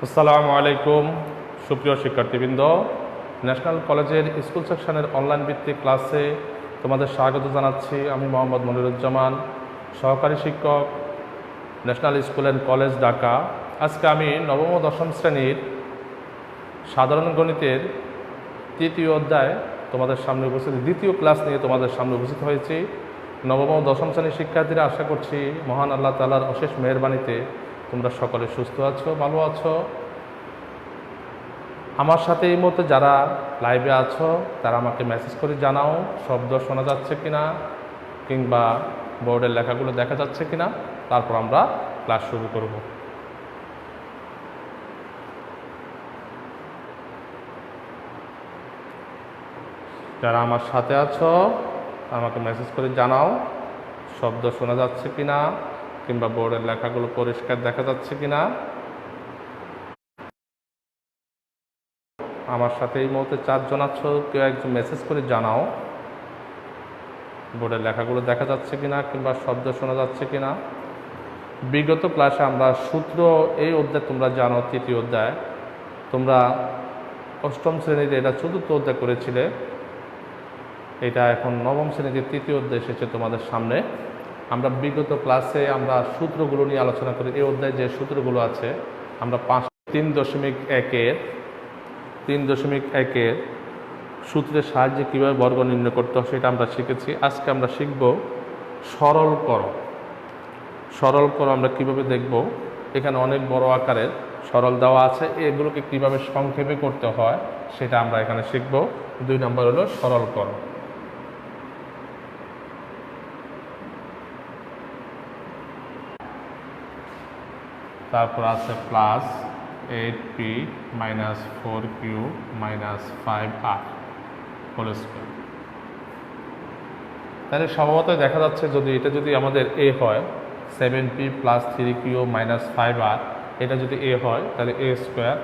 আসসালামু আলাইকুম সুপ্রিয় শিক্ষার্থীবৃন্দ, ন্যাশনাল কলেজের স্কুল সেকশনের অনলাইন ভিত্তিক ক্লাসে তোমাদের স্বাগত জানাচ্ছি। আমি মোহাম্মদ মনিরুজ্জামান, সহকারী শিক্ষক, national school and college, Dhaka. আজকে আমি নবম ও দশম শ্রেণীর সাধারণ গণিতের তৃতীয় অধ্যায় তোমাদের সামনে উপস্থিত, দ্বিতীয় ক্লাস নিয়ে তোমাদের সামনে উপস্থিত হয়েছি। নবম ও দশম শ্রেণীর শিক্ষার্থীরা, আশা করছি মহান আল্লাহ তাআলার অশেষ মেহেরবানিতে তোমরা সকলে সুস্থ আছো, ভালো আছো। আমার সাথে এই মুহূর্তে যারা লাইভে আছো তারা আমাকে মেসেজ করে জানাও শব্দ শোনা যাচ্ছে কিনা, কিংবা বোর্ডের লেখাগুলো দেখা যাচ্ছে কিনা। তারপর আমরা ক্লাস শুরু করব। যারা আমার সাথে আছো আমাকে মেসেজ করে জানাও শব্দ শোনা যাচ্ছে কিনা, কিংবা বোর্ডের লেখাগুলো পরিষ্কার দেখা যাচ্ছে কিনা। আমার সাথে এই মুহূর্তে 4 জন আছো, কেউ একজন মেসেজ করে জানাও বোর্ডের লেখাগুলো দেখা যাচ্ছে কিনা, কিংবা শব্দ শোনা যাচ্ছে কিনা। বিগত ক্লাসে আমরা সূত্র এই অধ্যায় তোমরা জানো, তৃতীয় অধ্যায়। তোমরা অষ্টম শ্রেণীতে এটা চতুর্থ অধ্যায় করেছিলে, এটা এখন নবম শ্রেণীতে তৃতীয় অধ্যায় এসেছে তোমাদের সামনে। আমরা বিগত ক্লাসে আমরা সূত্রগুলো নিয়ে আলোচনা করি। এই অধ্যায়ে যে সূত্রগুলো আছে আমরা 3.1-এর সূত্রের সাহায্যে কীভাবে বর্গ নির্ণয় করতে হয় সেটা আমরা শিখেছি। আজকে আমরা শিখব সরল করো আমরা কিভাবে দেখব। এখানে অনেক বড় আকারের সরল দেওয়া আছে, এগুলোকে কিভাবে সংক্ষেপে করতে হয় সেটা আমরা এখানে শিখব। 2 নম্বর হলো সরল করো। তারপর আছে plus 8p - 4q - 5r whole square. তাহলে স্বভাবতই দেখা যাচ্ছে যদি আমাদের a হয় 7p + 3q - 5r, এটা যদি a হয় তাহলে a স্কয়ার,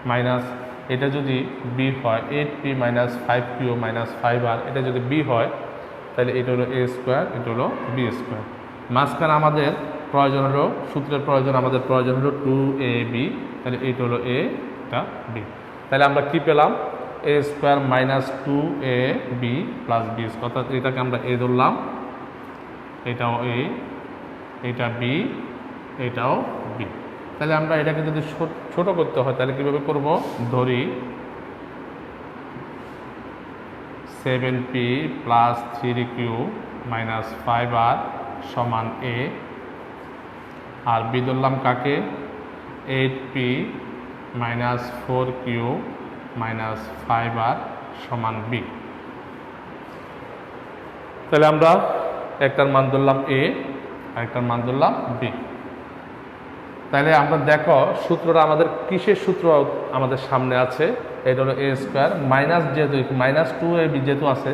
মাইনাস এটা যদি b হয় 8p - 5q - 5r, এটা যদি b হয় তাহলে এটা হলো a স্কয়ার, এটা হলো b স্কয়ার। মাঝখানে আমাদের প্রয়োজন হলো, সূত্রের আমাদের প্রয়োজন হলো 2ab, তাহলে এইটা হলো a, এটা b। তাহলে আমরা কি পেলাম? a স্কয়ার - 2ab + b, অর্থাৎ এটাকে আমরা a ধরলাম, এটাও a, এটা b, এটাও b। তাহলে আমরা এটাকে যদি ছোট করতে হয় তাহলে কীভাবে করব? ধরি 7p + 3q - 5r সমান a, আর বি ধরলাম কাকে? 8p - 4q - 5r সমান b। তাহলে আমরা একটার মান ধরলাম a, আরেকটার মান ধরলাম b। তাহলে আমরা দেখো সূত্রটা আমাদের কিসের সূত্র আমাদের সামনে আছে? এটা হলো a স্কয়ার, মাইনাস যেহেতু -2ab যেহেতু আছে,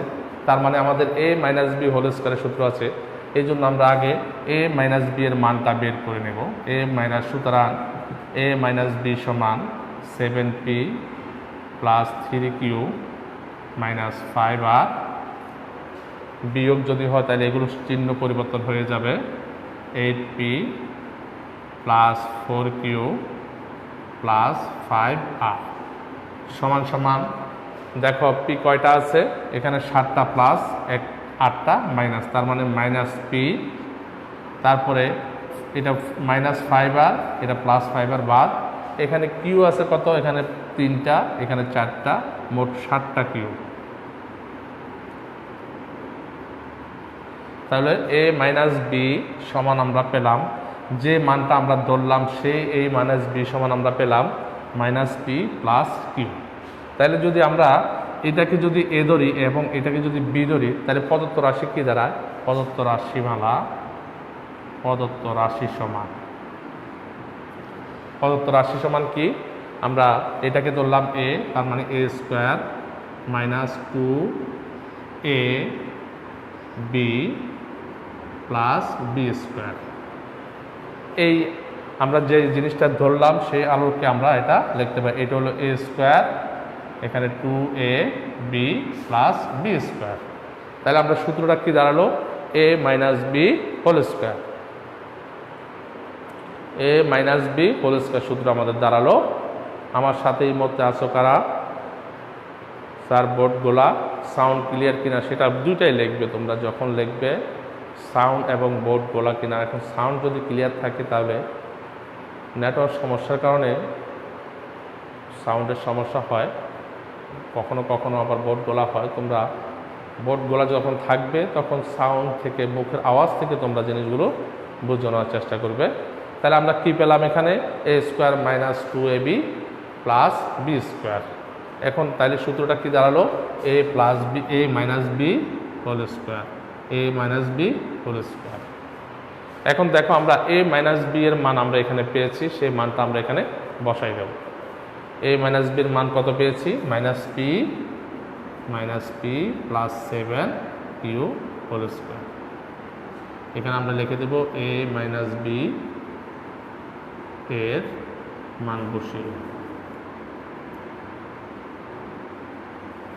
তার মানে আমাদের a - b হোল স্কয়ারের সূত্র আছে। এই জন্য আমরা আগে a - b এর মানটা বের করে নেব। সুতরাং a - b সমান 7p + 3q - 5r, বিয়োগ যদি হয় তাহলে এগুলো চিহ্ন পরিবর্তন হয়ে যাবে। 8p + 4q + 5r সমান সমান, দেখো p কয়টা আছে? এখানে 7টা প্লাস 8টা মাইনাস, তার মানে -p, তারপরে এটা -5r, এটা +5r বাদ। এখানে q আছে কত? এখানে 3টা, এখানে 4টা, মোট 7টা q। তাহলে a - b সমান আমরা পেলাম, যে মানটা আমরা ধরলাম সেই a - b সমান আমরা পেলাম -p + q। তাহলে যদি আমরা এটাকে যদি a ধরি এবং এটাকে যদি b ধরি তাহলে প্রদত্ত রাশি কি দাঁড়ায়? প্রদত্ত রাশি সমান কি? আমরা এটাকে ধরলাম a, তার মানে a square - 2ab + b square. এই আমরা যে জিনিসটা ধরলাম সেই আলোকে আমরা এটা লিখতে পারি। এটা হলো a স্কয়ার, এখানে 2ab + b স্কয়ার। তাহলে আমরা সূত্রটা কি দাঁড়ালো? a - b whole square. A minus B whole square সূত্র আমাদের দাঁড়ালো। আমার সাথে এই মধ্যে আছো কারা? স্যার বোর্ডগুলা সাউন্ড ক্লিয়ার কিনা সেটা দুইটাই লিখবে তোমরা যখন লিখবে, সাউন্ড এবং বোর্ডগুলা কিনা। এখন সাউন্ড যদি ক্লিয়ার থাকে তাহলে নেটওয়ার্ক সমস্যার কারণে সাউন্ডের সমস্যা হয়, কখনো কখনো আবার বোর্ডগুলা হয়। তোমরা বোর্ডগুলা যখন থাকবে তখন সাউন্ড থেকে, মুখের আওয়াজ থেকে তোমরা জিনিসগুলো বোঝানোর চেষ্টা করবে। তাহলে আমরা কি পেলাম এখানে? A square minus 2ab plus B square. এখন তাহলে সূত্রটা কি দাঁড়ালো? A plus B, A minus B whole square, A minus B whole square. এখন দেখো আমরা এ মাইনাস বি এর মান আমরা এখানে পেয়েছি, সেই মানটা আমরা এখানে বসাই দেব। এ মাইনাস বির মান কত পেয়েছি? Minus P plus 7q whole square. এখানে আমরা লিখে দেব এ মাইনাস বি এর মান বসিয়ে,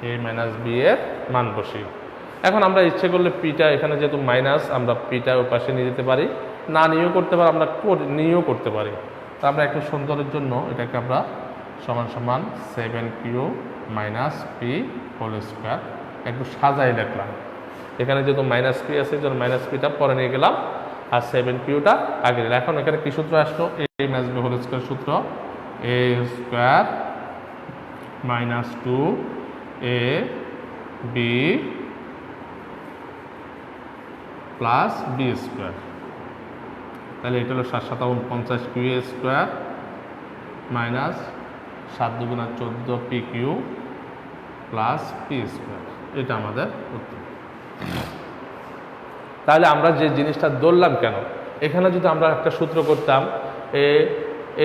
এ মাইনাস বি এর মান বসিয়ে। এখন আমরা ইচ্ছে করলে পিটা এখানে যেহেতু মাইনাস, আমরা পিটা ওই পাশে নিয়ে যেতে পারি, না নিয়েও করতে পারি, আমরা নিয়েও করতে পারি। তা আমরা একটু সুন্দরের জন্য এটাকে আমরা সমান সমান 7q minus P whole square একটু সাজাই লিখলাম। এখানে যেহেতু মাইনাস পি আছে, যেন মাইনাস পিটা পরে নিয়ে গেলাম আর 7qটা আগে দিলাম। এখন এখানে কি সূত্র আসলো? A minus B whole square সূত্র, A square minus 2ab plus B square. তাহলে এটা হলো 7 7 49q square minus 7 2 14pq plus P square. এটা আমাদের উত্তর। তাহলে আমরা যে জিনিসটা ধরলাম কেন, এখানে যদি আমরা একটা সূত্র করতাম,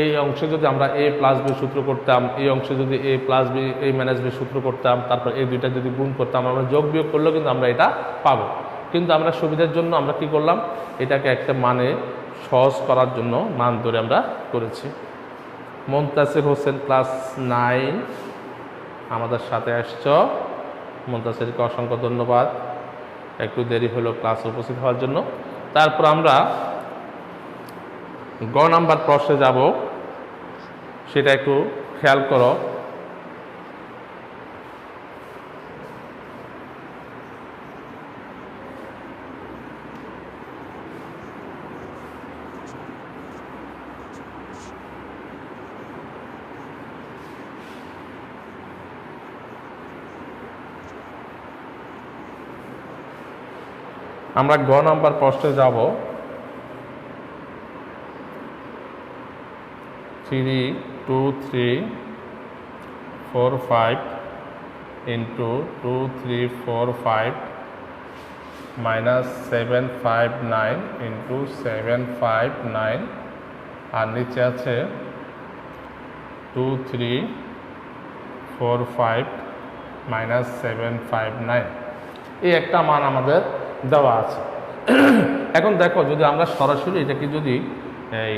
এই অংশে যদি আমরা এ প্লাস বি সূত্র করতাম, এই অংশে যদি এ plus B, A minus B সূত্র করতাম, তারপর এই দুইটা যদি গুণ করতাম, আমরা যোগ বিয়োগ করলেও কিন্তু আমরা এটা পাবো। কিন্তু আমরা সুবিধার জন্য আমরা কি করলাম? এটাকে একটা মানে সহজ করার জন্য মান ধরে আমরা করেছি। মুনতাসির হোসেন ক্লাস 9 আমাদের সাথে আসছ, মুনতাসিরকে অসংখ্য ধন্যবাদ, একটু দেরি হলো ক্লাসে উপস্থিত হওয়ার জন্য। তারপর আমরা গ নাম্বার প্রশ্নে যাব, সেটা একটু খেয়াল করো। আমরা গ নাম্বার প্রশ্নে যাব। 3 2 3 4 5 into 2 3 4 5 minus 7 5 9 into 7 5 9 আর নিচে আছে 2 3 4 5 minus 7 5 9। এই একটা মান আমাদের দেওয়া আছে। এখন দেখো যদি আমরা সরাসরি এটাকে যদি এই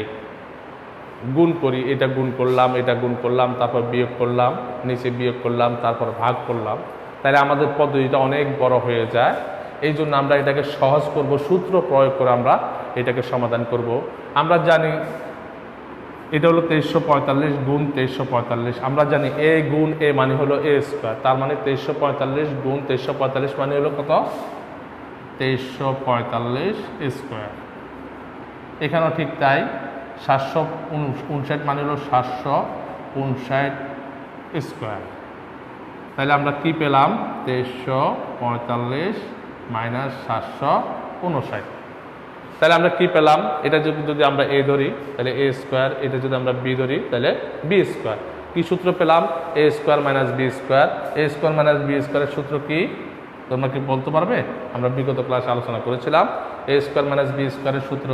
গুণ করি, এটা গুণ করলাম, এটা গুণ করলাম, তারপর বিয়োগ করলাম, নিচে বিয়োগ করলাম, তারপর ভাগ করলাম, তাহলে আমাদের পদ্ধতিটা অনেক বড় হয়ে যায়। এই জন্য আমরা এটাকে সহজ করব, সূত্র প্রয়োগ করে আমরা এটাকে সমাধান করব। আমরা জানি এটা হলো 2345 গুণ 2345। আমরা জানি এ গুণ এ মানে হলো এ স্কোয়ার, তার মানে 2345 গুণ 2345 মানে হলো কত? 2345 স্কোয়ার। এখানেও ঠিক তাই, 759 মানে হলো 759 স্কোয়ার। তাহলে আমরা কি পেলাম? 2345 মাইনাস 759। তাহলে আমরা কি পেলাম? এটা যদি আমরা এ ধরি তাহলে এ স্কোয়ার, এটা যদি আমরা বি ধরি তাহলে বি স্কোয়ার। কি সূত্র পেলাম? এ স্কোয়ার মাইনাস বি স্কোয়ার। এ স্কোয়ার মাইনাস বি স্কোয়ারের সূত্র কি তোমরা কি বলতে পারবে? আমরা বিগত ক্লাসে আলোচনা করেছিলাম। এ স্কোয়ার মাইনাস বি স্কোয়ারের সূত্র,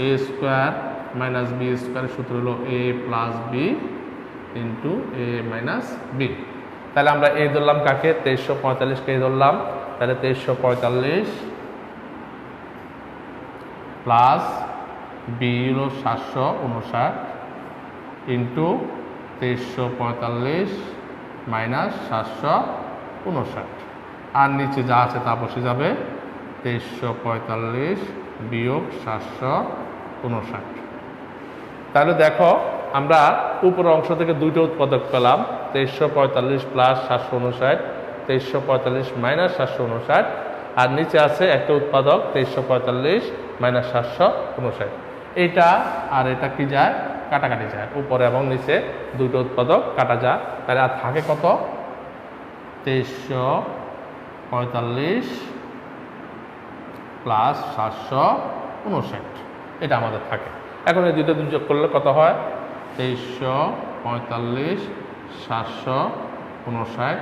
এ স্কোয়ার মাইনাস বি স্কোয়ারের সূত্র হলো A plus B into A minus B. তাহলে আমরা এ ধরলাম কাকে? 2345কে ধরলাম। তাহলে 2345 প্লাস বি হলো 759 ইন্টু 2345 মাইনাস 759। আর নিচে যা আছে তা বসে যাবে, 2345 বিয়োগ 759। তাহলে দেখো আমরা উপরের অংশ থেকে দুইটা উৎপাদক পেলাম, 2345 প্লাস 759, 2345 মাইনাস 759, আর নিচে আছে একটা উৎপাদক 2345 মাইনাস 759। এটা আর এটা কি যায়, কাটাকাটি যায়, উপরে এবং নিচে দুটো উৎপাদক কাটা যায়। তাহলে আর থাকে কত, 2345 প্লাস 759, এটা আমাদের থাকে। এখন এই দুটো যোগ করলে কত হয়, 2345 759,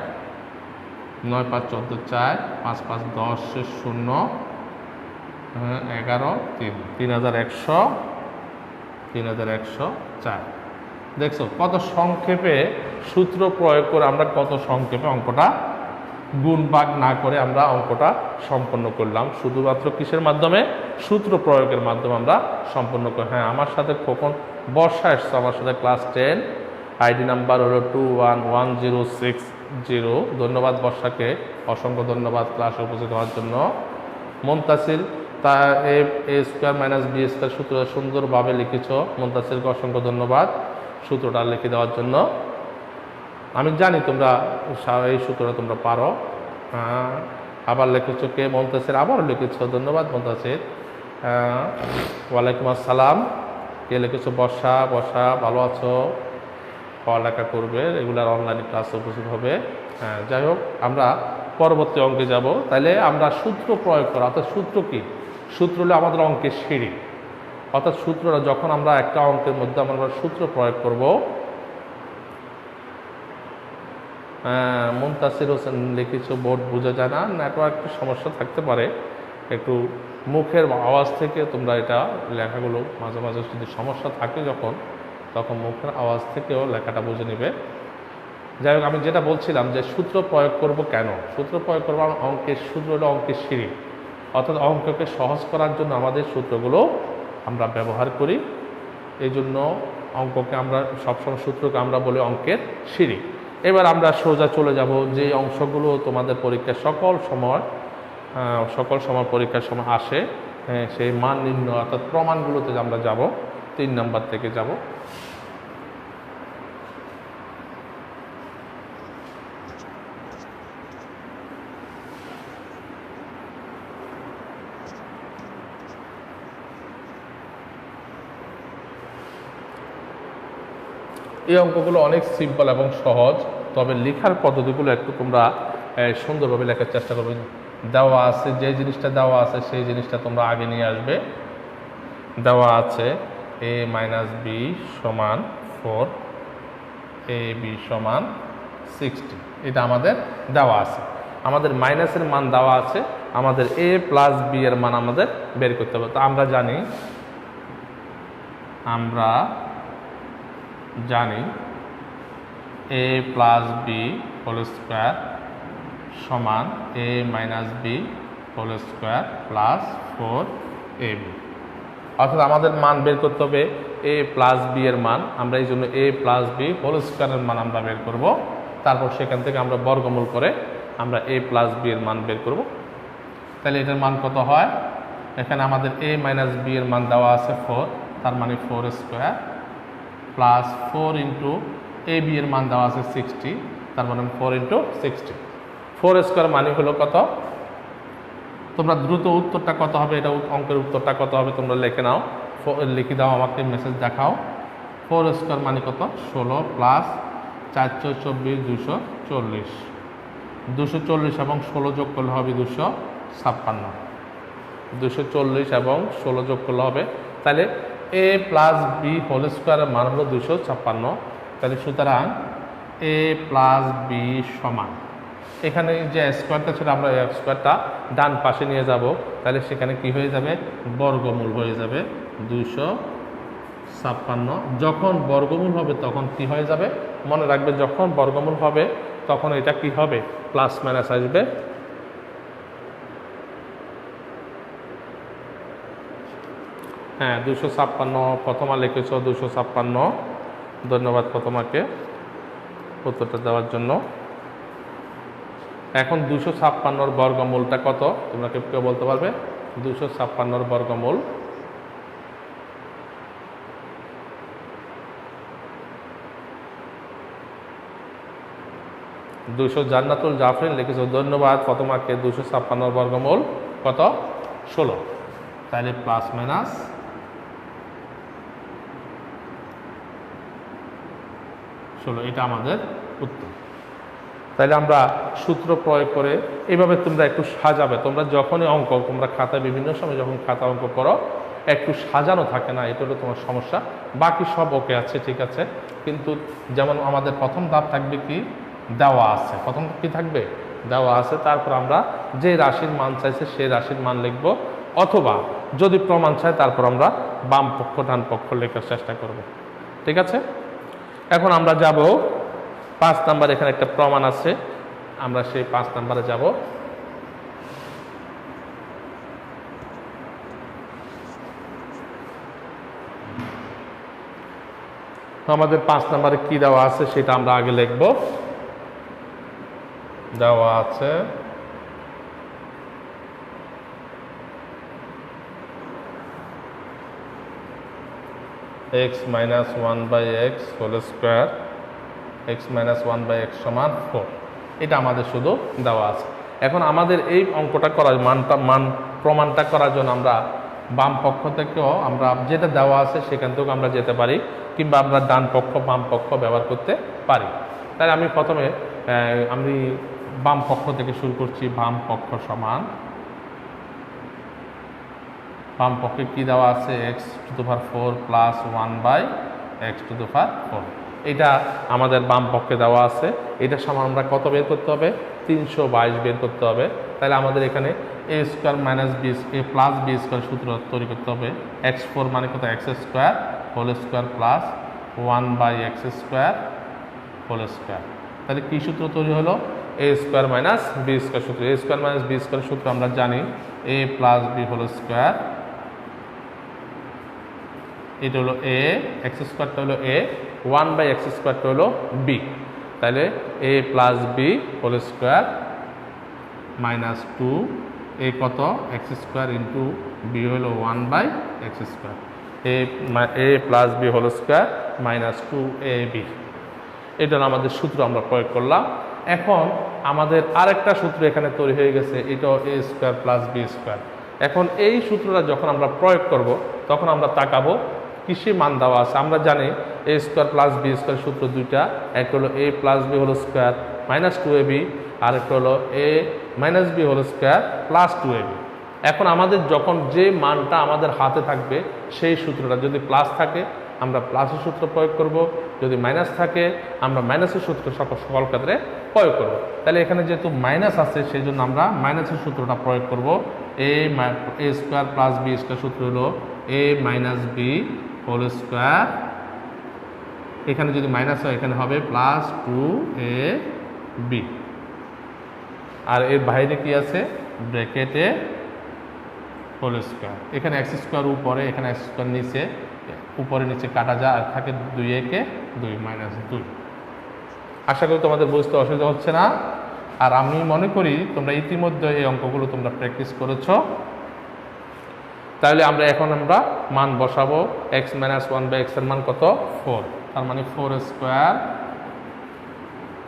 9 5 14 4, 5 5 10 0, 11 3, 3104। দেখছো কত সংক্ষেপে সূত্র প্রয়োগ করে আমরা কত সংক্ষেপে অঙ্কটা গুণ ভাগ না করে আমরা অঙ্কটা সম্পন্ন করলাম, শুধুমাত্র কিসের মাধ্যমে, সূত্র প্রয়োগের মাধ্যমে আমরা সম্পন্ন করি। হ্যাঁ, আমার সাথে কখন বর্ষা এসছে, আমার সাথে ক্লাস 10, আইডি নাম্বার হলো 211060। ধন্যবাদ বর্ষাকে, অসংখ্য ধন্যবাদ ক্লাসে উপস্থিত হওয়ার জন্য। মুনতাসির তা এ স্কোয়ার মাইনাস বি স্কোয়ার সূত্র সুন্দরভাবে লিখেছ, মুনতাসিরকে অসংখ্য ধন্যবাদ সূত্রটা লিখে দেওয়ার জন্য। আমি জানি তোমরা এই সূত্রটা তোমরা পারো। আবার লিখেছ কে, মুনতাসির আবারও লিখেছ, ধন্যবাদ মুনতাসির। ওয়ালাইকুম আসসালাম। কে লিখেছ, বর্ষা, বর্ষা ভালো আছো, পড়ালেখা করবে, রেগুলার অনলাইনে ক্লাসে উপস্থিত হবে। হ্যাঁ, যাই হোক আমরা পরবর্তী অঙ্কে যাব। তাহলে আমরা সূত্র প্রয়োগ করা, অর্থাৎ সূত্র কি, সূত্র হলো আমাদের অঙ্কের সিঁড়ি। অর্থাৎ সূত্রটা যখন আমরা একটা অঙ্কের মধ্যে আমরা সূত্র প্রয়োগ করব। মুনতাসির হোসেন লিখেছ, বোর্ড বোঝা যায় না, নেটওয়ার্ক সমস্যা থাকতে পারে, একটু মুখের আওয়াজ থেকে তোমরা এটা লেখাগুলো মাঝে মাঝে যদি সমস্যা থাকে তখন মুখের আওয়াজ থেকেও লেখাটা বুঝে নেবে। যাই হোক, আমি যেটা বলছিলাম যে সূত্র প্রয়োগ করব কেন, সূত্র প্রয়োগ করবো, অঙ্কের সূত্র হলো অঙ্কের সিঁড়ি। অর্থাৎ অঙ্ককে সহজ করার জন্য আমাদের সূত্রগুলো আমরা ব্যবহার করি। এই জন্য অঙ্ককে আমরা সবসময় সূত্রকে আমরা বলি অঙ্কের সিঁড়ি। এবার আমরা সোজা চলে যাব যে অংশগুলো তোমাদের পরীক্ষার সকল সময় পরীক্ষার সময় আসে, সেই মান নির্ণয় অর্থাৎ প্রমাণগুলোতে আমরা যাব, 3 নম্বর থেকে যাব। এই অঙ্কগুলো অনেক সিম্পল এবং সহজ, তবে লেখার পদ্ধতিগুলো একটু তোমরা সুন্দরভাবে লেখার চেষ্টা করবে। দেওয়া আছে, যে জিনিসটা দেওয়া আছে সেই জিনিসটা তোমরা আগে নিয়ে আসবে। দেওয়া আছে a মাইনাস বি সমান 4, ab সমান 60, এটা আমাদের দেওয়া আছে। আমাদের মাইনাসের মান দেওয়া আছে, আমাদের a প্লাস বি এর মান আমাদের বের করতে হবে। তো আমরা জানি a plus B whole square সমান a minus B whole square plus 4ab। অর্থাৎ আমাদের মান বের করতে হবে a প্লাস বি এর মান। আমরা এই জন্য a প্লাস বি হোল স্কোয়ারের মান আমরা বের করব। তারপর সেখান থেকে আমরা বর্গমূল করে আমরা a প্লাস বি এর মান বের করব। তাহলে এটার মান কত হয়, এখানে আমাদের a মাইনাস বি এর মান দেওয়া আছে 4, তার মানে 4 square plus 4 into A B এর মান দেওয়া আছে 60, তার মানে 4 ইন্টু 60। 4 স্কোয়ার মানে হলো কত, তোমরা দ্রুত উত্তরটা কত হবে, এটা অঙ্কের উত্তরটা কত হবে তোমরা লিখে নাও, লিখে দাও, আমাকে মেসেজ দেখাও। 4 স্কোয়ার মানে কত, 16 প্লাস 424 240, 240 এবং 16 যোগ করলে হবে 256, 240 এবং 16 যোগ করলে হবে। তাহলে a প্লাস বি হোল স্কোয়ারের মান হলো 256। তাহলে সুতরাং a প্লাস বি সমান, এখানে যে স্কোয়ারটা ছিল আমরা এই স্কোয়ারটা ডান পাশে নিয়ে যাব, তাহলে সেখানে কি হয়ে যাবে, বর্গমূল হয়ে যাবে 256। যখন বর্গমূল হবে তখন কি হয়ে যাবে, মনে রাখবে যখন বর্গমূল হবে তখন এটা কি হবে, প্লাস মাইনাস আসবে। হ্যাঁ, 256 প্রথমা লিখেছ, 256, ধন্যবাদ প্রথমাকে উত্তরটা দেওয়ার জন্য। এখন 256 বর্গমূলটা কত তোমরা কেউ বলতে পারবে, 256 বর্গমূল 200 জান্নাতুল জাফরিন লিখেছো, ধন্যবাদ। ফতমাকে 256 বর্গমূল কত? 16। তাহলে প্লাস মাইনাস 16, এটা আমাদের উত্তর। তাইলে আমরা সূত্র প্রয়োগ করে এইভাবে তোমরা একটু সাজাবে। তোমরা যখনই অঙ্ক তোমরা খাতায় বিভিন্ন সময় যখন খাতা অঙ্ক করো একটু সাজানো থাকে না, এটা হলো তোমার সমস্যা। বাকি সব ওকে আছে, ঠিক আছে, কিন্তু যেমন আমাদের প্রথম ধাপ থাকবে কি দেওয়া আছে, প্রথম কি থাকবে দেওয়া আছে, তারপর আমরা যে রাশির মান চাইছে সেই রাশির মান লিখব, অথবা যদি প্রমাণ চাই তারপর আমরা বাম পক্ষ ডান পক্ষ লেখার চেষ্টা করব, ঠিক আছে। এখন আমরা যাব 5 নাম্বার, এখানে একটা প্রমাণ আছে, আমরা সেই 5 নাম্বারে যাব। আমাদের 5 নাম্বারে কি দেওয়া আছে সেটা আমরা আগে লিখব। দেওয়া আছে x minus 1/x whole square, x minus 1/x সমান 4, এটা আমাদের শুধু দেওয়া আছে। এখন আমাদের এই অঙ্কটা করার প্রমাণটা করার জন্য আমরা বাম পক্ষ থেকেও আমরা যেটা দেওয়া আছে সেখান থেকেও আমরা যেতে পারি, কিংবা আমরা ডান পক্ষ বাম পক্ষ ব্যবহার করতে পারি। তাই আমি প্রথমে আমি বাম পক্ষ থেকে শুরু করছি। বাম পক্ষ সমান, বাম পক্ষে কি দেওয়া আছে x⁴ প্লাস 1/x⁴, এটা আমাদের বাম পক্ষে দেওয়া আছে। এটা সমান আমরা কত বের করতে হবে? 322 বের করতে হবে। তাহলে আমাদের এখানে a square minus b plus b square সূত্র তৈরি করতে হবে। x4 মানে কত? x square whole square plus 1/x² whole square. তাহলে কি সূত্র তৈরি হলো? a square minus b square সূত্র। a square minus b square সূত্র আমরা জানি a plus b whole square, এটা হলো a, x স্কোয়ারটা হলো a, 1/x² হলো b। তাহলে a plus b whole square minus 2, a কত? x² ইন্টু b হলো 1/x², a plus b whole square minus 2ab। এটা হলো আমাদের সূত্র, আমরা প্রয়োগ করলাম। এখন আমাদের আরেকটা সূত্র এখানে তৈরি হয়ে গেছে, এটাও a square plus b square. এখন এই সূত্রটা যখন আমরা প্রয়োগ করব তখন আমরা তাকাবো কিসে মান দেওয়া আছে। আমরা জানি a square plus b square সূত্র দুইটা, একটা হলো a plus b whole square minus 2ab, আর একটা হলো a minus b whole square plus 2ab। এখন আমাদের যখন যে মানটা আমাদের হাতে থাকবে সেই সূত্রটা যদি প্লাস থাকে আমরা প্লাসের সূত্র প্রয়োগ করব, যদি মাইনাস থাকে আমরা মাইনাসের সূত্র সকল ক্ষেত্রে প্রয়োগ করব। তাহলে এখানে যেহেতু মাইনাস আছে সেই জন্য আমরা মাইনাসের সূত্রটা প্রয়োগ করব। a square plus b square সূত্র হলো a minus b whole square, এখানে যদি মাইনাস হয় এখানে হবে প্লাস 2ab, আর এর বাইরে কি আছে? ব্র্যাকেটে হোল স্কোয়ার। এখানে x স্কোয়ার উপরে, এখানে x স্কোয়ার নিচে, উপরে নিচে কাটা যায় আর থাকে 2 একে 2 মাইনাস 2। আশা করি তোমাদের বুঝতে অসুবিধা হচ্ছে না। আর আমি মনে করি তোমরা ইতিমধ্যে এই অঙ্কগুলো তোমরা প্র্যাকটিস করেছো। তাহলে আমরা এখন মান বসাবো। x মাইনাস 1/x এর মান কত? 4, তার মানে 4 স্কোয়ার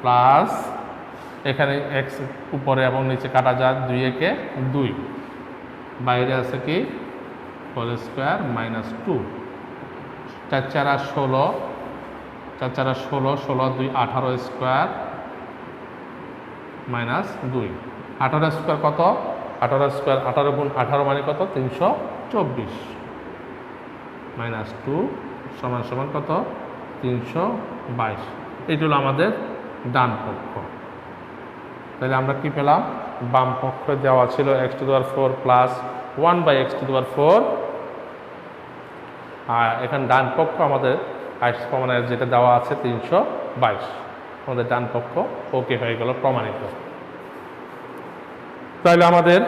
প্লাস, এখানে x উপরে এবং নিচে কাটা যায় 2 একে 2, বাইরে আছে কি whole square minus 2, 4 4 16, 4 4 16, 16 2 18 square minus 2, 18 square কত? 18 স্কোয়ার 18 গুণ 18 মানে কত? 324 মাইনাস 2 সমান সমান কত? 322। এইটা হলো আমাদের ডান পক্ষ। তাহলে আমরা কি পেলাম? বাম পক্ষে দেওয়া ছিল x⁴ প্লাস 1/x⁴, আর এখানে ডান পক্ষ আমাদের প্রমাণের যেটা দেওয়া আছে 322, আমাদের ডান পক্ষ ওকে হয়ে গেল, প্রমাণিত। তাহলে আমাদের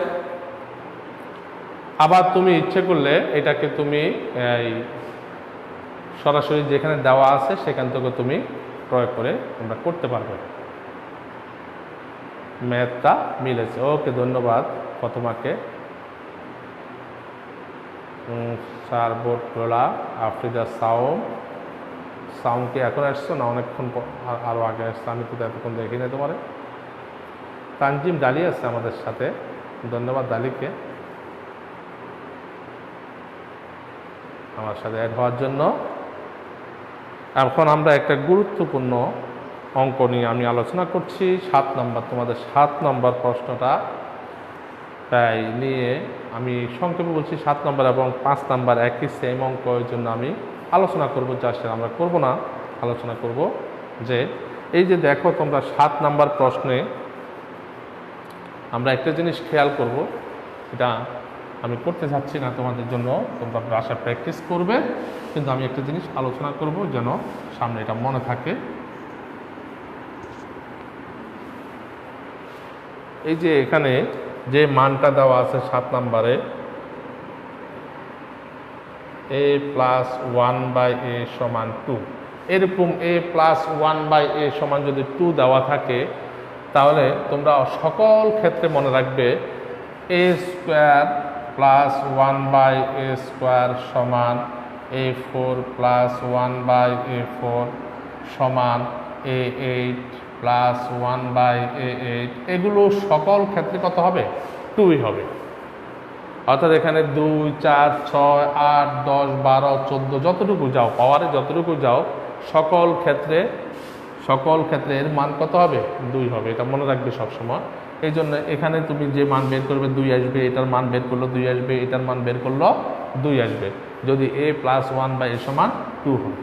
আবার তুমি ইচ্ছে করলে এটাকে তুমি এই সরাসরি যেখানে দেওয়া আছে সেখান থেকে তুমি প্রয়োগ করে তোমরা করতে পারবে। ম্যাথটা মিলেছে, ওকে, ধন্যবাদ প্রথমাকে। সারবোটোলা, আফ্রিদা সাওম, সাউন্ড কি এখন আসছে না অনেকক্ষণ আরও আগে আসছে? আমি তো এতক্ষণ দেখি না তোমার। তানজিম ডালি আছে আমাদের সাথে, ধন্যবাদ ডালিকে আমার সাথে অ্যাড হওয়ার জন্য। এখন আমরা একটা গুরুত্বপূর্ণ অঙ্ক নিয়ে আমি আলোচনা করছি, 7 নম্বর। তোমাদের 7 নম্বর প্রশ্নটা তাই নিয়ে আমি সংক্ষেপে বলছি। 7 নম্বর এবং 5 নম্বর একই সেম অঙ্কের জন্য আমি আলোচনা করব, জাস্ট আমরা করব না, আলোচনা করব যে এই যে দেখো তোমরা 7 নম্বর প্রশ্নে আমরা একটা জিনিস খেয়াল করব, এটা আমি করতে চাচ্ছি না তোমাদের জন্য, তোমরা বাসায় প্র্যাকটিস করবে, কিন্তু আমি একটা জিনিস আলোচনা করব যেন সামনে এটা মনে থাকে। এই যে এখানে যে মানটা দেওয়া আছে 7 নম্বরে, a প্লাস 1/a সমান 2, এরকম a প্লাস 1/a সমান যদি 2 দেওয়া থাকে, তাহলে তোমরা সকল ক্ষেত্রে মনে রাখবে a square plus 1/a square সমান a4 প্লাস 1/a4 সমান a8 প্লাস 1/a8। এগুলো সকল ক্ষেত্রে কত হবে? 2ই হবে। অর্থাৎ এখানে 2, 4, 6, 8, 10, 12, 14 যতটুকু যাও, পাওয়ারে যতটুকু যাও, সকল ক্ষেত্রে এর মান কত হবে? 2 হবে। এটা মনে রাখবে সবসময়। এই জন্য এখানে তুমি যে মান বের করবে 2 আসবে, এটার মান বের করলো 2 আসবে, এটার মান বের করলো 2 আসবে, যদি a প্লাস 1/a সমান 2 হয়।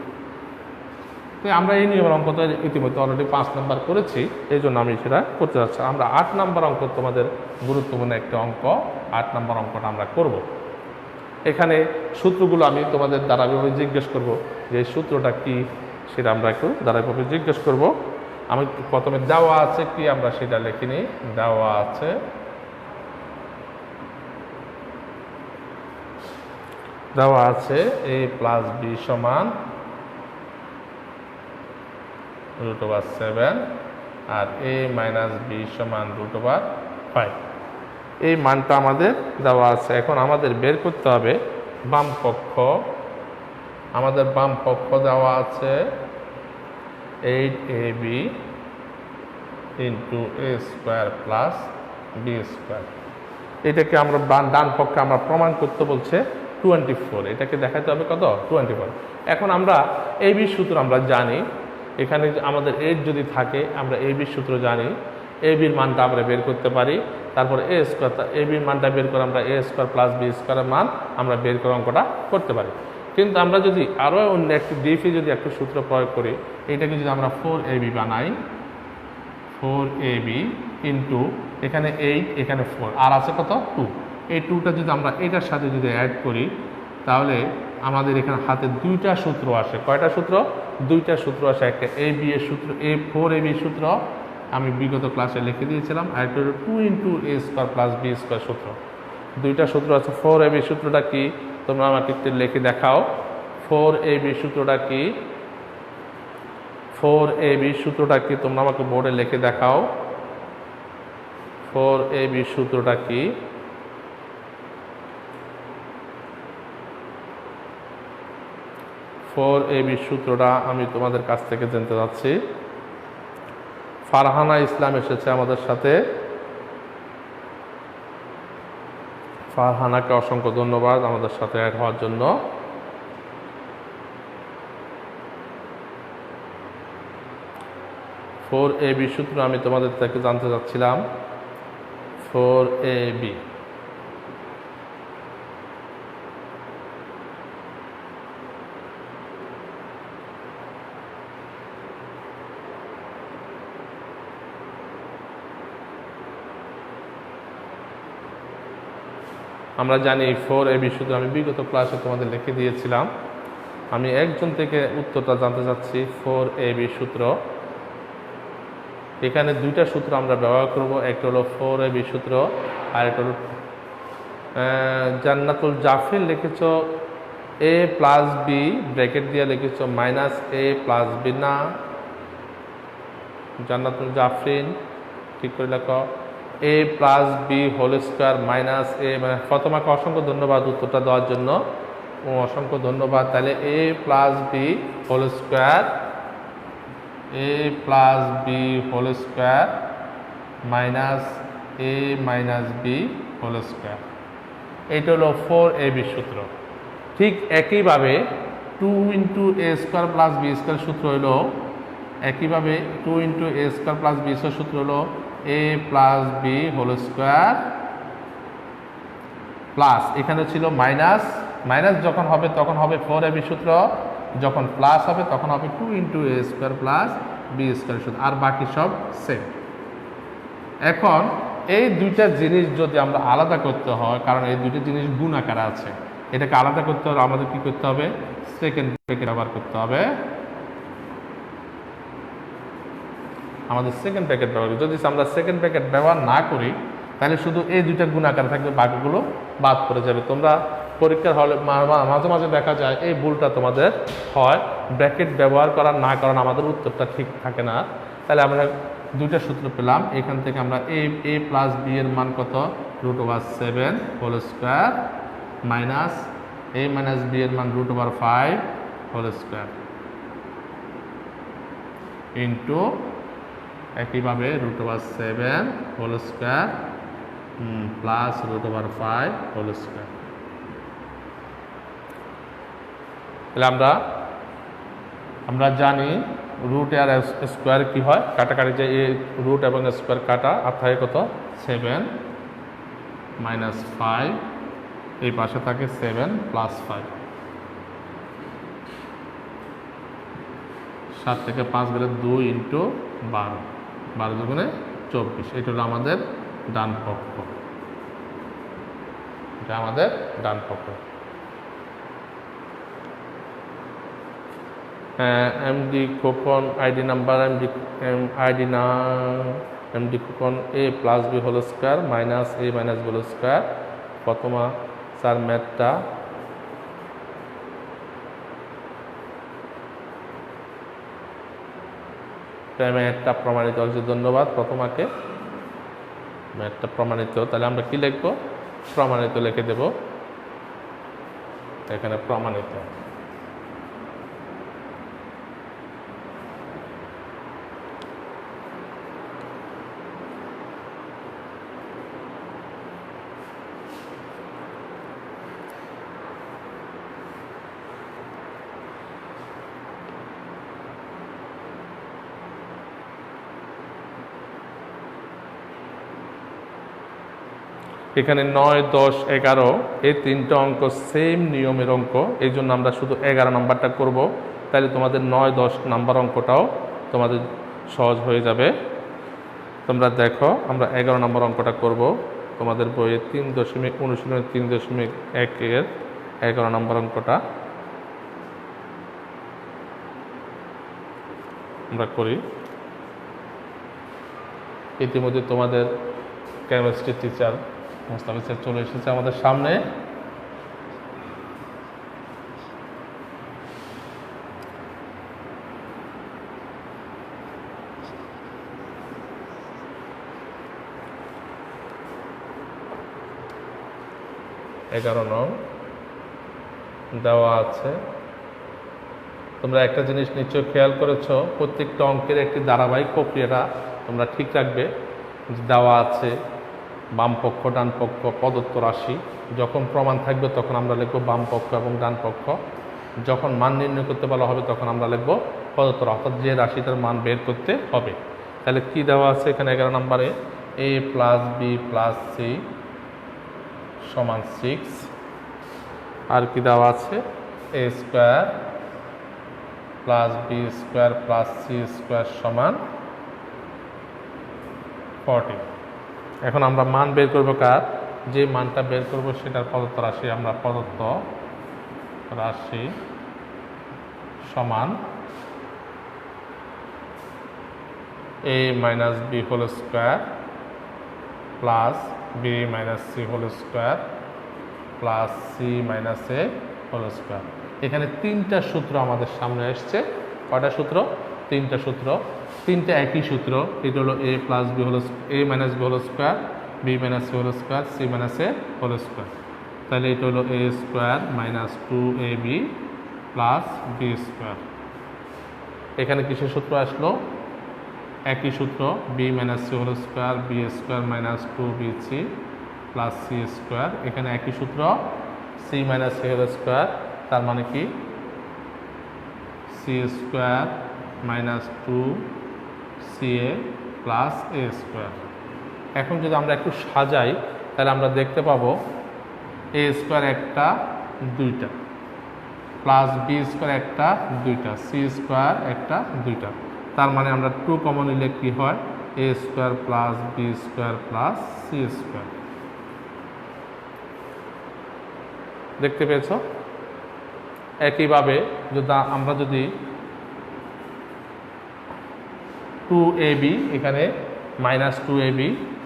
তো আমরা এই নিয়মের অঙ্ক তো ইতিমধ্যে অলরেডি 5 নম্বর করেছি, এই জন্য আমি সেটা করতে যাচ্ছি। আমরা 8 নম্বর অঙ্ক, তোমাদের গুরুত্বপূর্ণ একটা অঙ্ক, 8 নম্বর অঙ্কটা আমরা করব। এখানে সূত্রগুলো আমি তোমাদের ধারাবাহিকভাবে জিজ্ঞেস করব যে এই সূত্রটা কি, সেটা আমরা একটু ধারাবাহিকভাবে জিজ্ঞেস করব। আমি প্রথমে দেওয়া আছে কি আমরা সেটা লিখে নিই। দেওয়া আছে a প্লাস b সমান √7 আর a মাইনাস b সমান √5। এই মানটা আমাদের দেওয়া আছে। এখন আমাদের বের করতে হবে বাম পক্ষ। আমাদের বাম পক্ষ দেওয়া আছে 8ab into a square plus b square. এটাকে আমরা ডান পক্ষে আমরা প্রমাণ করতে বলছে 24। এটাকে দেখাতে হবে কত? 24। এখন আমরা ab সূত্র আমরা জানি, এখানে আমাদের 8 যদি থাকে আমরা ab সূত্র জানি, ab-র মানটা আমরা বের করতে পারি। তারপর a স্কোয়ার, ab-র মানটা বের করে আমরা a স্কোয়ার প্লাস b স্কোয়ারের মান আমরা বের করে অঙ্কটা করতে পারি। কিন্তু আমরা যদি আরও অন্য একটি ডিফে যদি একটা সূত্র প্রয়োগ করি, এইটাকে যদি আমরা 4ab বানাই, 4ab ইন্টু এখানে 8, এখানে 4, আর আছে কত? 2। এই 2টা যদি আমরা এটার সাথে যদি অ্যাড করি, তাহলে আমাদের এখানে হাতে 2টা সূত্র আসে। কয়টা সূত্র? 2টা সূত্র আসে। একটা ab এর সূত্র, 4ab সূত্র আমি বিগত ক্লাসে লিখে দিয়েছিলাম, আর একটা 2 into a square plus b square সূত্র। 2টা সূত্র আছে। 4ab সূত্রটা কি তোমরা আমাকে একটু লিখে দেখাও। 4ab সূত্রটা কি? 4ab সূত্রটা কি তোমরা আমাকে বোর্ডে লিখে দেখাও। 4ab সূত্রটা কি? 4ab সূত্রটা আমি তোমাদের কাছ থেকে জানতে চাচ্ছি। ফারহানা ইসলাম এসেছে আমাদের সাথে, ফারহানাকে অসংখ্য ধন্যবাদ আমাদের সাথে অ্যাড হওয়ার জন্য। 4ab সূত্র আমি তোমাদের থেকে জানতে চাচ্ছিলাম। 4ab আমরা জানি 4ab সূত্র আমি বিগত ক্লাসে তোমাদের লিখে দিয়েছিলাম। আমি একজন থেকে উত্তরটা জানতে চাচ্ছি। 4ab সূত্র, এখানে 2টা সূত্র আমরা ব্যবহার করব। একটা হলো 4ab সূত্র, আর একটা হলো জান্নাতুল জাফির লিখেছ a প্লাস b ব্র্যাকেট দিয়ে লিখেছ মাইনাস a প্লাস b, না জান্নাতুল জাফরিন ঠিক করে লেখো a plus b whole square minus a। প্রথমাকে অসংখ্য ধন্যবাদ উত্তরটা দেওয়ার জন্য। অসংখ্য ধন্যবাদ। তাহলে a plus B whole square, a plus B whole square minus a minus B whole square, এইটা হলো 4ab সূত্র। ঠিক একইভাবে 2 into A square plus B square সূত্র হলো, একইভাবে 2 into A square plus B square সূত্র হলো a plus B whole square plus, এখানে ছিল মাইনাস, মাইনাস যখন হবে তখন হবে 4ab সূত্র, যখন প্লাস হবে তখন হবে 2 into A square plus B square সূত্র, আর বাকি সব সেম। এখন এই দুইটা জিনিস যদি আমরা আলাদা করতে হয়, কারণ এই দুইটা জিনিস গুণ আকারে আছে, এটাকে আলাদা করতে হলে আমাদের কি করতে হবে? সেকেন্ড ব্র্যাকেট ব্যবহার করতে হবে, আমাদের সেকেন্ড ব্র্যাকেট ব্যবহার করি। যদি আমরা সেকেন্ড ব্র্যাকেট ব্যবহার না করি তাহলে শুধু এই দুইটা গুণ আকারে থাকবে, বাকিগুলো বাদ পড়ে যাবে। তোমরা পরীক্ষার হলে মাঝে মাঝে দেখা যায় এই ভুলটা তোমাদের হয়, ব্র্যাকেট ব্যবহার করা না কারণ আমাদের উত্তরটা ঠিক থাকে না। তাহলে আমরা দুইটা সূত্র পেলাম, এখান থেকে আমরা a প্লাস বি এর মান কত? √7 whole square minus a minus B এর মান √5 হোল স্কোয়ার ইন্টু একইভাবে √7 whole square plus √5 whole square. তাহলে আমরা জানি রুট আর স্কোয়ার কি হয়, কাটাকাটি, যে এই রুট এবং স্কোয়ার কাটা, আর থাকে কত? 7 মাইনাস 5, এই পাশে থাকে 7 প্লাস 5, 7 থেকে 5 গেলে 2 ইন্টু 12, 12 দুগুণে 24, এটা হলো আমাদের ডান পক্ষ, এটা আমাদের ডান পক্ষ। MD coupon ID number MD coupon a plus b whole square minus a minus b whole square। Prathama sir ম্যাথটা ম্যাথটা প্রমাণিত হয়েছে, ধন্যবাদ প্রথমাকে, ম্যাথটা প্রমাণিত। তাহলে আমরা কি লিখবো? প্রমাণিত লিখে দেব, এখানে প্রমাণিত। এখানে 9, 10, 11 এই তিনটা অঙ্ক সেম নিয়মের অঙ্ক, এই জন্য আমরা শুধু 11 নাম্বারটা করব। তাহলে তোমাদের 9, 10 নাম্বার অঙ্কটাও তোমাদের সহজ হয়ে যাবে। তোমরা দেখো, আমরা 11 নম্বর অঙ্কটা করব। তোমাদের বইয়ে 3.3.1 এর 11 নম্বর অঙ্কটা আমরা করি। ইতিমধ্যে তোমাদের কেমিস্ট্রি টিচার মোস্তাফিজ স্যার চলে এসেছে আমাদের সামনে। এগারো নং দেওয়া আছে। তোমরা একটা জিনিস নিশ্চয় খেয়াল করেছো, প্রত্যেকটা অঙ্কের একটি ধারাবাহিক প্রক্রিয়াটা তোমরা ঠিক রাখবে। দেওয়া আছে বাম পক্ষ ডান পক্ষ প্রদত্ত রাশি, যখন প্রমাণ থাকবে তখন আমরা লিখব বাম পক্ষ এবং ডান পক্ষ, যখন মান নির্ণয় করতে বলা হবে তখন আমরা লিখব প্রদত্ত, অর্থাৎ যে রাশিটার মান বের করতে হবে। তাহলে কি দেওয়া আছে এখানে 11 নম্বরে? a plus B plus C সমান 6, আর কি দেওয়া আছে? a square plus B square plus C square সমান 40। এখন আমরা মান বের করব কার? যে মানটা বের করব সেটার প্রদত্ত রাশি, আমরা প্রদত্ত রাশি সমান a minus B whole square plus B minus C whole square plus C minus A whole square. এখানে তিনটা সূত্র আমাদের সামনে আসছে। কয়টা সূত্র? তিনটা সূত্র, তিনটা একই সূত্র। এটা হলো a plus B whole, a minus B whole square, B minus C whole square, C minus A whole square. তাহলে এটা হলো A square minus 2ab plus B square. এখানে কিসের সূত্র আসলো? একই সূত্র, B minus C whole square B square minus 2bc plus C square. এখানে একই সূত্র, C minus A whole square, তার মানে কি C square minus 2ca plus A square. এখন যদি আমরা একটু সাজাই তাহলে আমরা দেখতে পাবো এ স্কোয়ার একটা দুইটা, প্লাস বি স্কোয়ার একটা দুইটা, সি স্কোয়ার একটা দুইটা, তার মানে আমরা 2 কমন নিলে কি হয়? A square plus B square plus C square. দেখতে পেয়েছ? একইভাবে আমরা যদি 2ab এখানে minus 2ab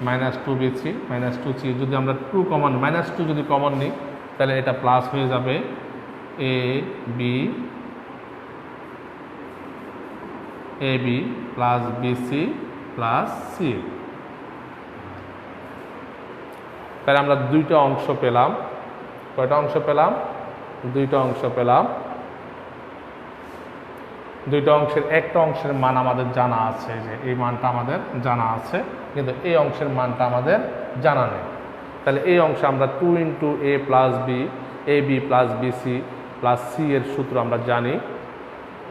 minus 2bc minus 2c, যদি আমরা 2 কমন মাইনাস 2 যদি কমন নিই তাহলে এটা প্লাস হয়ে যাবে ab plus bc plus c। তাহলে আমরা দুইটা অংশ পেলাম। কয়টা অংশ পেলাম? দুইটা অংশ পেলাম। দুইটা অংশের একটা অংশের মান আমাদের জানা আছে, যে এই মানটা আমাদের জানা আছে, কিন্তু এই অংশের মানটা আমাদের জানা নেই। তাহলে এই অংশে আমরা 2 into A plus B, A B plus BC plus C এর সূত্র আমরা জানি।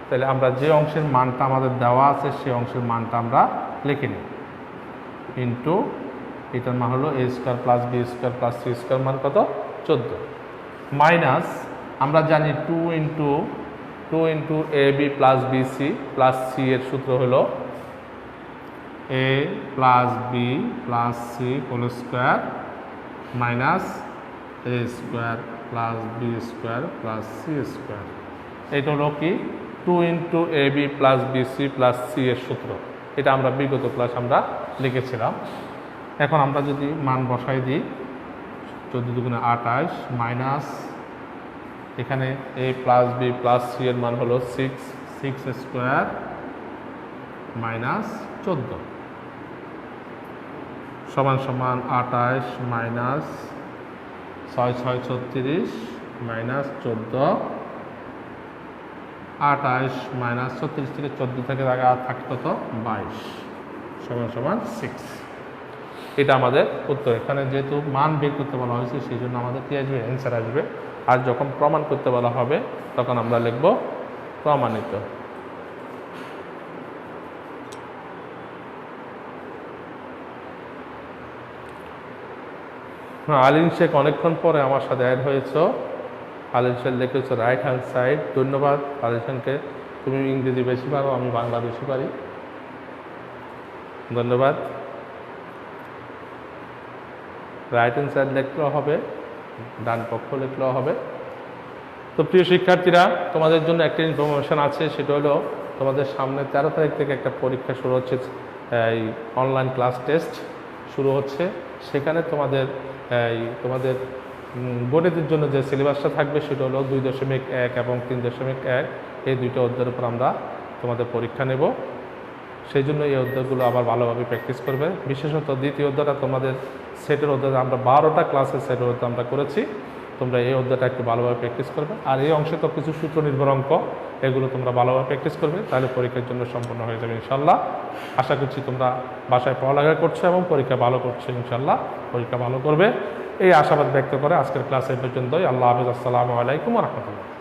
তাহলে আমরা যে অংশের মানটা আমাদের দেওয়া আছে সেই অংশের মানটা আমরা লিখে নিই। ইন্টু এটার মান হলো A square plus B square plus C square, মান কত? 14। মাইনাস আমরা জানি 2 into A B plus BC plus C এর সূত্র হলো A plus B plus C whole square minus A square plus B square plus C square. এটা হলো কি 2 into A B plus BC plus C এর সূত্র। এটা আমরা বিগত ক্লাস আমরা লিখেছিলাম। এখন আমরা যদি মান বসাই দিই, 14 দুগুণে 28 মাইনাস এখানে এ প্লাস বি প্লাস সি এর মান হলো 6 স্কোয়ার মাইনাস 14 সমান সমান 28 মাইনাস 6 6 36 মাইনাস 14, 28 মাইনাস 36 থেকে 14 থেকে থাকে কত? 22 সমান সমান 6। এটা আমাদের উত্তর। এখানে যেহেতু মান বের করতে বলা হয়েছে সেই জন্য আমাদের কি আসবে? অ্যান্সার আসবে। আর যখন প্রমাণ করতে বলা হবে তখন আমরা লিখব প্রমাণিত। আলিন শেখ অনেকক্ষণ পরে আমার সাথে অ্যাড হয়েছ। আলিন শেখ লিখেছ রাইট হ্যান্ড সাইড। ধন্যবাদ আলিন শেখকে। তুমি ইংরেজি বেশি পারো, আমি বাংলা বেশি পারি। ধন্যবাদ। রাইট হ্যান্ড সাইড লিখলেও হবে, ডান পক্ষ লিখলেও হবে। তো প্রিয় শিক্ষার্থীরা, তোমাদের জন্য একটা ইনফরমেশন আছে, সেটা হলো তোমাদের সামনে 13 তারিখ থেকে একটা পরীক্ষা শুরু হচ্ছে, এই অনলাইন ক্লাস টেস্ট শুরু হচ্ছে। সেখানে তোমাদের গণিতের জন্য যে সিলেবাসটা থাকবে সেটা হলো 2.1 এবং 3.1, এই দুইটা অধ্যায়ের উপর আমরা তোমাদের পরীক্ষা নেব। সেই জন্য এই অধ্যায়গুলো আবার ভালোভাবে প্র্যাকটিস করবে। বিশেষত দ্বিতীয় অধ্যায়টা তোমাদের সেটের অধ্যায়, আমরা 12টা ক্লাসের সেটের অধ্যায় আমরা করেছি। তোমরা এই অধ্যায়টা একটু ভালোভাবে প্র্যাকটিস করবে। আর এই অংশে তো কিছু সূত্র নির্ভর অঙ্ক, এগুলো তোমরা ভালোভাবে প্র্যাকটিস করবে, তাহলে পরীক্ষার জন্য সম্পূর্ণ হয়ে যাবে ইনশাল্লাহ। আশা করছি তোমরা বাসায় পড়ালেখা করছো এবং পরীক্ষা ভালো করছো, ইনশাল্লাহ পরীক্ষা ভালো করবে, এই আশাবাদ ব্যক্ত করে আজকের ক্লাস এই পর্যন্তই। আল্লাহ হাফেজ। আসসালামু আলাইকুম ওয়া রাহমাতুল্লাহ।